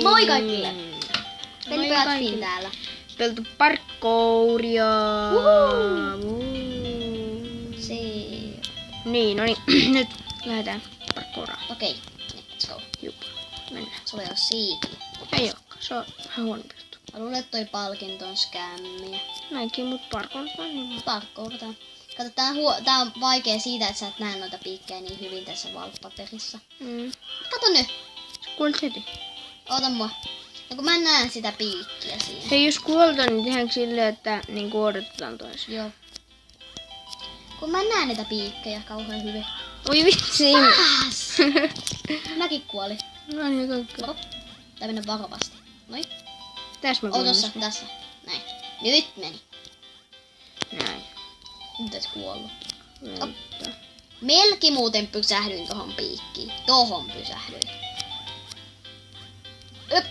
Moi kaikille! Pelipojat Finn täällä. Peltu parkouria. Se... Niin, no niin. Nyt lähdetään parkouraan. Okei, let's go. Jup, mennään. Sulla ei oo siipi. Ei ookaan, se on vähän huono peltu. Mä luulen, että toi palkinto on skämmiä. Näinkin, mut parkourataan niin. Parkourataan. Kato, tää on vaikea siitä, että sä et näe noita piikkejä niin hyvin tässä valppaperissa. Kato nyt! Sä kuolit heti. Oota mua. No kun mä näen sitä piikkiä siinä. Hei, jos kuolta, niin tehdäänkö silleen, että niin odotetaan toisia? Joo. Kun mä näen niitä piikkejä kauhean hyvin. Oi vitsi! Pääs! Mäkin kuolin. No niin, kaikki. Moro. Tää mennä varovasti. Noin. Tässä mä Oo kuolin. tossa, tässä. Näin. Nyt meni. Näin. Nyt et kuollut. Vettä. Melki muuten pysähdyin tohon piikkiin. Tohon pysähdyin. Öp.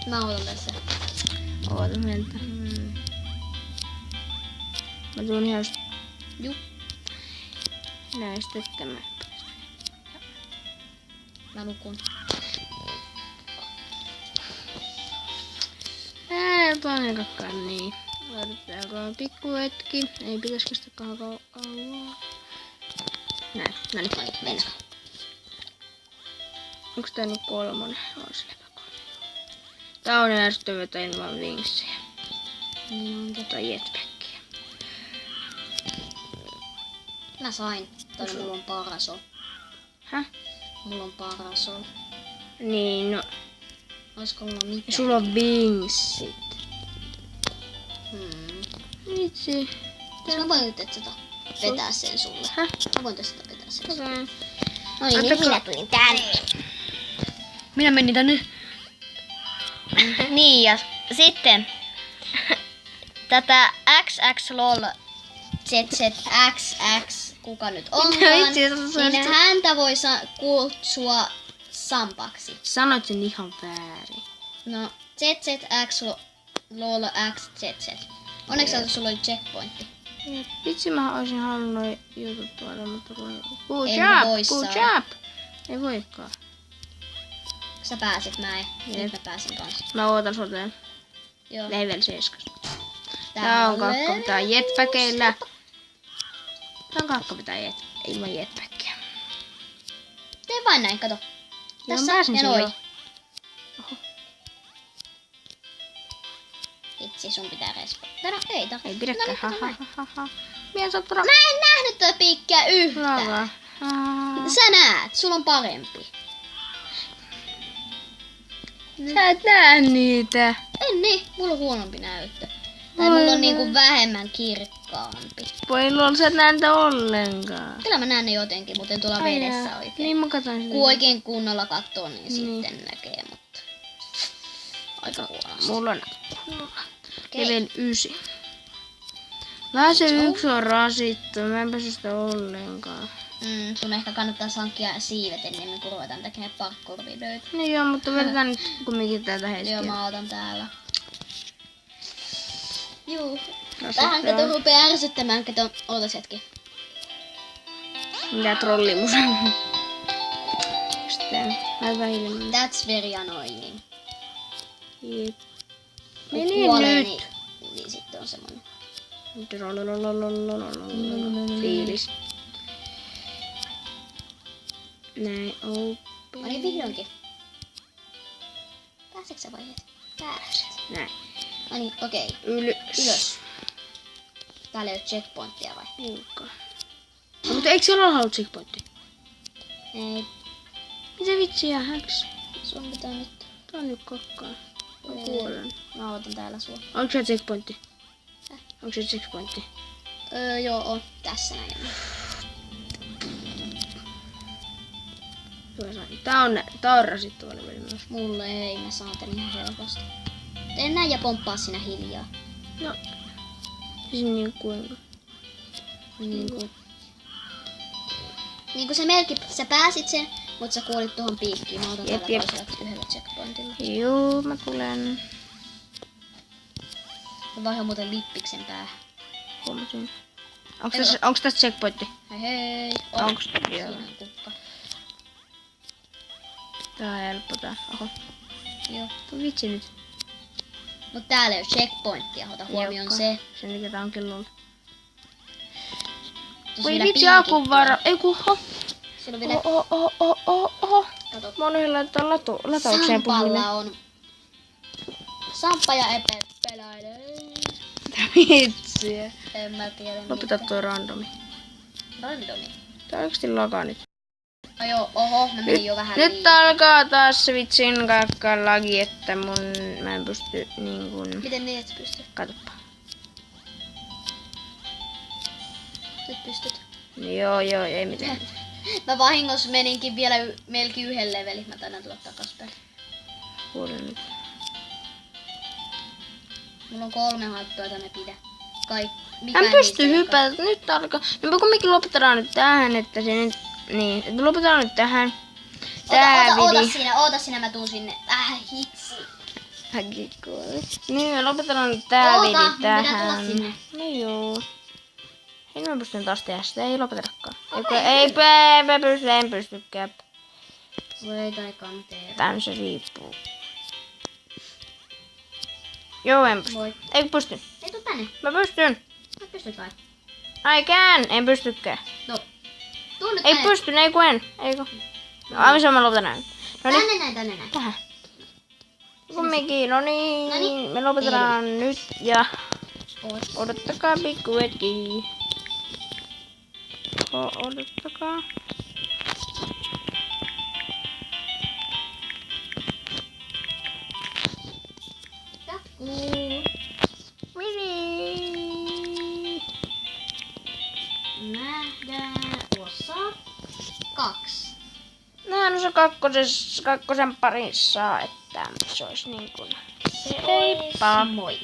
Mä otan tässä. Oota meiltä. Mä tuun ihan just Juu. näistä tämä. Mä nukun. Paljon kakkaa niin. Laitetaanko pikku hetki. Ei pitäis kestää kauan. Näin, no niin. Noin, mennään. Onks tää nyt kolmonen? On se lepäkolme. Tää on ärsyttävää ilman vinksejä. Tai jetpackia. Mä sain. Toi mulla on parasol. Häh? Mulla on parasol. Niin, no. Oisko mulla mitään? Sulla on vinksit. Vitsi. Mä voin nyt tätä vetää sen sulle. Häh? Mä voin tästä vetää sen sulle. Okay. No niin, nyt minä tulin tänne. Minä menin tänne. Niin, ja sitten tätä XXLOL ZZXX, kuka nyt onkaan, niin häntä voi kutsua Sampaksi. Sanoit sen ihan väärin. No, ZZXLOL XZZ. Onneksi sulla oli checkpointti. Vitsi, mä olisin halunnut jutut tuoda, mutta good En job, voi good saada. job. Ei voikaan. Sä pääsit, mä en. Nyt mä pääsin kanssa. Mä ootan soteen. Joo. Level 7. Tää on kakka pitää jetpackeillä. Tää on kakka pitää ilman jetpackia. Tee vain näin, kato. Joo, Tässä mä pääsin ja sen noin. jo. Oho. Itse sun pitää respawna. Ei tarvitse. Ei pidäkään. No, Ha, kato ha, näin. ha, ha. Mie sä tra... Mä en nähnyt tätä piikkiä yhtään. Lava. Sä näet, sulla on parempi. Sä et näe niitä. En niin, mulla on huonompi näyttö. Tai mulla on niinku vähemmän kirkkaampi. Voi lol, sä et näe niitä ollenkaan. Kyllä mä näen ne jotenkin, muuten tuolla vedessä oikein. Niin mä katsoin sitä. Kun oikein kunnolla katsoo, niin sitten näkee, mutta aika huonosti. Mulla on Okei. level 9. Vähän se yksi on rasittava, mä en päässyt sitä ollenkaan. Sun ehkä kannattaa hankkia siivet ennen kuin ruvetaan tekemään parkour-videoita. No joo, mutta vedetään nyt kumminkin tätä hetkiä. Joo, mä otan täällä. Juu. Rasittavaa. Vähän kato rupee ärsyttämään, kato. Ootas hetki. Mitä trollimusa. Sitten vähän hiljemmin. That's very annoying. Jep. Kun Meni kuolee, nyt. niin sitten on semmonen. Fiilis. Näin, open. No niin, vihdoinkin. Pääsetkö sä vai et? Pääset. Näin. No niin, okei. Ylös. Täällä ei oo checkpointtia vai? Eikä. No, mutta eikö siellä halua checkpointti? Ei. Mitä vitsiä häks? Sun pitää nyt. Tää on nyt kakkaa. Mä kuolen. Mä otan täällä sua. Onko se checkpointti? Onko se checkpointti? Joo, on. Tässä näin. Tää on rasittava leveli myös. Mulle ei, mä saatan ihan helposti. Tee näin ja pomppaa sinä hiljaa. No. Siis niin kuinka? Niinku se melkein, sä pääsit sen, mut sä kuolit tuohon piikkiin. Mä otan Jep, täällä jep. toisella yhdellä checkpointilla. Joo, mä tulen. Mä vaihdan muuten lippiksen päähän. Huomasin. Onks tässä checkpointti? Hei hei. Onks? Siinä Joo. on kukka. Tää on helppo tää. Oho. Joo. Vitsi nyt. Mut täällä ei oo checkpointtia, ota huomioon se. Sen takia tää on kellolla. Tuossa Voi vielä vitsi, piikit akuvara. Ei kun Siellä on vielä Oho. kato. Mä oon laittaa lataukseen puhelimeen. Sampalla on Samppa ja Epe pelailee. Mitä vitsiä? En mä tiedä Lopeta mitä. toi randomi. Randomi. Tää oikeesti lakaa nyt. No joo, oho, mä menin jo vähän Nyt alkaa taas se vitsin kakka lagi, että mä en pysty niinkun... Miten niin et pysty? Katoppa. Nyt pystyt. Joo, ei mitään. Mä vahingossa meninkin vielä melkein yhden levelin. Mä taidan tulla takaspäin. Kuulen nyt. Mulla on 3 hattua, jota ne pidä. Mä en pysty hypätä. Nyt alkaa. No me kumminkin lopetetaan nyt tähän, että se nyt... Niin, että me lopetetaan nyt tähän. Oota siinä, mä tuun sinne. Hitsi. Niin, me lopetetaan nyt tää Oota, vidi mun pitää tähän. tulla sinne. No joo. Hei, mä pystyn taas tehdä sitä. Ei lopetetakaan. En pystykään. Voi tai kanteera. Tän se riippuu. Joo, en pysty. Voi. Ei pysty. Ei tuu tänne. Mä pystyn. Mä pystyt vai? I can. En pystykään. No. Tuu nyt Ei tänne. pysty, ei kun en. Eikö? No aivan sama lopetan näin. No niin, Tänne näin. tähän. Kumminkin, no niin. Noniin. Me lopetetaan nyt ja Oot. odottakaa pikku hetki. Odottakaa. Jatkuu. Nähdään osa 2. Nähdään osa kakkosen parissa, että se olisi niin kuin... Se Heippa! Moi.